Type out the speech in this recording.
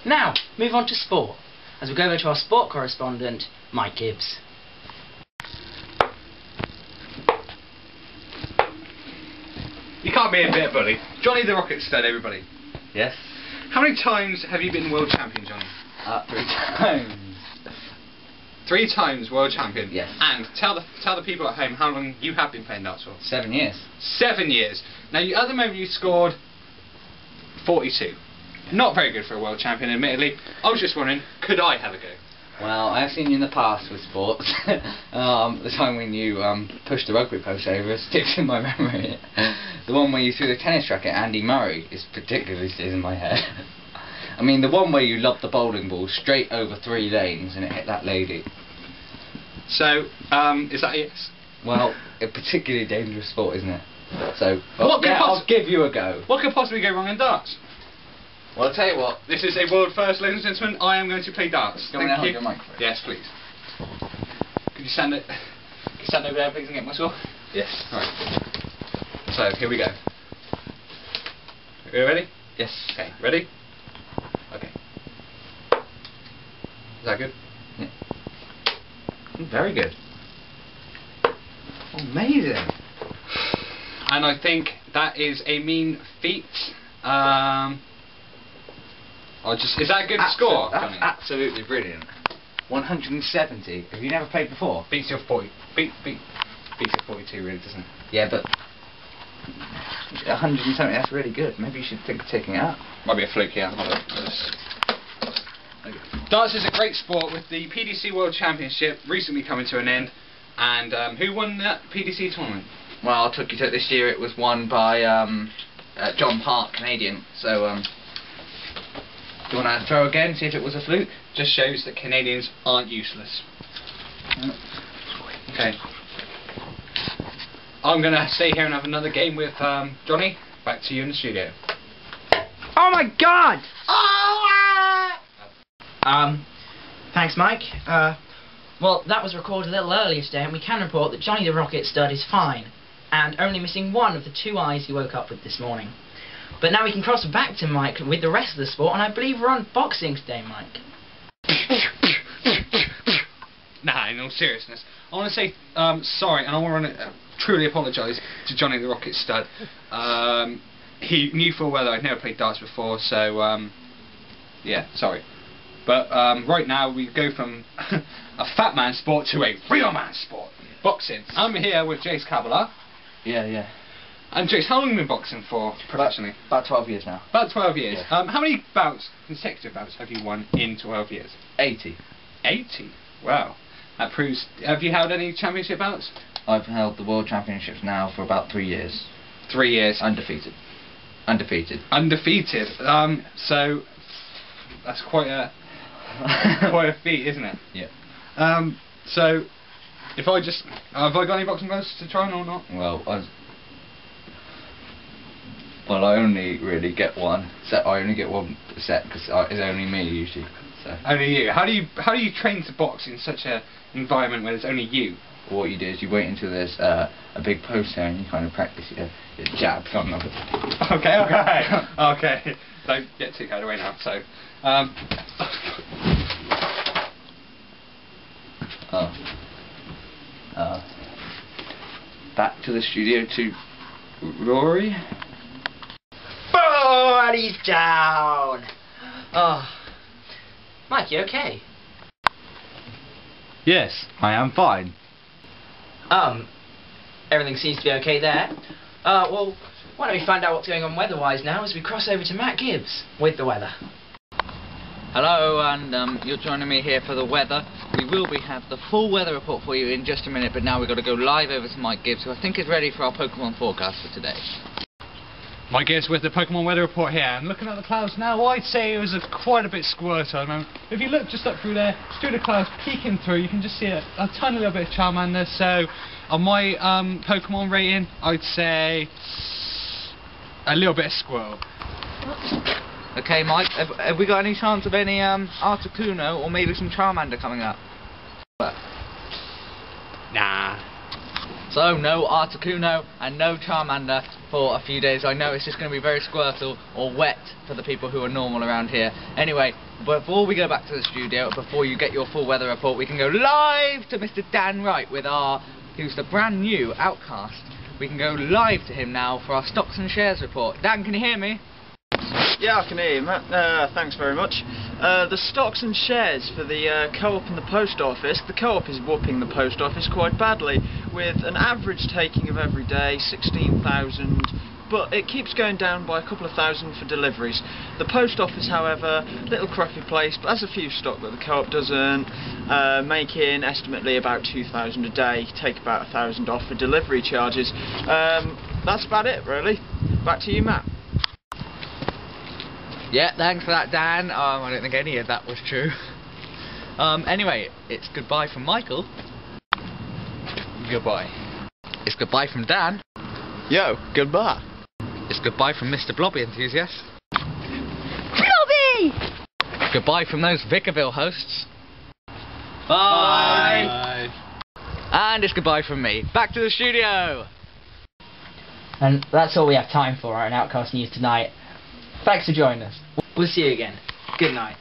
Now, move on to sport, as we go over to our sport correspondent, Mike Gibbs. You can't be a bit, buddy. Johnny the Rocket Stud, everybody. Yes? How many times have you been world champion, Johnny? 3 times. 3 times world champion? Yes. And tell the people at home how long you have been playing darts for. 7 years. 7 years. Now, at the moment you scored 42. Not very good for a world champion, admittedly. I was just wondering, could I have a go? Well, I have seen you in the past with sports. The time when you pushed the rugby post over sticks in my memory. The one where you threw the tennis racket at Andy Murray is particularly stays in my head. I mean, the one where you lobbed the bowling ball straight over 3 lanes and it hit that lady. So, is that it? Well, a particularly dangerous sport, isn't it? So, I'll give you a go. What could possibly go wrong in darts? Well, I'll tell you what. This is a world first, ladies and gentlemen. I am going to play darts. Do you want me to hold your mic for it? Yes, please. Could you stand over there, please, and get my score? Yes. Alright. So, here we go. Are you ready? Yes. Okay, ready? Okay. Is that good? Yeah. Very good. Amazing. And I think that is a mean feat. Is that a good score? That's absolutely brilliant. 170. Have you never played before? Beats your 40. Beats your 42, really, doesn't it? Yeah, but 170. That's really good. Maybe you should think of taking it up. Might be a fluke, yeah. Darts is a great sport with the PDC World Championship recently coming to an end. And who won that PDC tournament? Well, I took you to it this year. It was won by John Park, Canadian. So, do you want to throw again, see if it was a fluke? Just shows that Canadians aren't useless. Okay. I'm going to stay here and have another game with Johnny. Back to you in the studio. Oh my god! Thanks, Mike. Well, that was recorded a little earlier today, and we can report that Johnny the Rocket Stud is fine, and only missing one of the 2 eyes he woke up with this morning. But now we can cross back to Mike with the rest of the sport, and I believe we're on boxing today, Mike. Nah, in all seriousness, I want to say sorry, and I want to truly apologise to Johnny the Rocket Stud. He knew full well that I'd never played darts before, so yeah, sorry. But right now we go from a fat man sport to a real man sport, boxing. I'm here with Jace Cavalier. Yeah. And Jace, how long have you been boxing for professionally? About 12 years now. About 12 years. Yeah. How many consecutive bouts have you won in 12 years? 80. 80? Wow. That proves... Have you held any championship bouts? I've held the World Championships now for about 3 years. 3 years. Undefeated. So that's quite a quite a feat, isn't it? Yeah. So if I just have I got any boxing gloves to try on or not? Well, I only really get one set. I only get one set because it's only me usually. So. Only you. How do you train to box in such an environment where there's only you? What you do is you wait until there's a big post there and you kind of practice your jabs on them. Okay. Don't get too carried away now. So, back to the studio to Rory. Oh, and he's down. Oh, Mike, you okay? Yes, I am fine. Everything seems to be okay there. Well, why don't we find out what's going on weather-wise now as we cross over to Matt Gibbs with the weather. Hello, and you're joining me here for the weather. We will have the full weather report for you in just a minute, but now we've got to go live over to Mike Gibbs, who I think is ready for our Pokemon forecast for today. Mike Gibbs with the Pokemon weather report here, and looking at the clouds now, I'd say it was quite a bit squirty at the moment. If you look just up through there, through the clouds peeking through, you can just see a tiny little bit of Charmander. So on my Pokemon rating, I'd say a little bit of Squirrel. Okay, Mike, have we got any chance of any Articuno or maybe some Charmander coming up? Nah. So no Articuno and no Charmander for a few days. I know it's just going to be very Squirtle or wet for the people who are normal around here. Anyway, before we go back to the studio, before you get your full weather report, we can go live to Mr. Dan Wright who's the brand new Outcast. We can go live to him now for our stocks and shares report. Dan, can you hear me? Yeah, I can hear you, Matt. Thanks very much. The stocks and shares for the co-op and the post office. The co-op is whooping the post office quite badly, with an average taking of every day 16,000, but it keeps going down by a couple of thousand for deliveries. The post office, however, little crappy place, but has a few stock that the co-op doesn't, making estimately about 2,000 a day, take about 1,000 off for delivery charges. That's about it, really. Back to you, Matt. Yeah, thanks for that, Dan. I don't think any of that was true. Anyway, it's goodbye from Michael. Goodbye. It's goodbye from Dan. Yo, goodbye. It's goodbye from Mr. Blobby Enthusiast. Blobby! Goodbye from those Vickerville hosts. Bye. And it's goodbye from me. Back to the studio! And that's all we have time for on Outcast News tonight. Thanks for joining us. We'll see you again. Good night.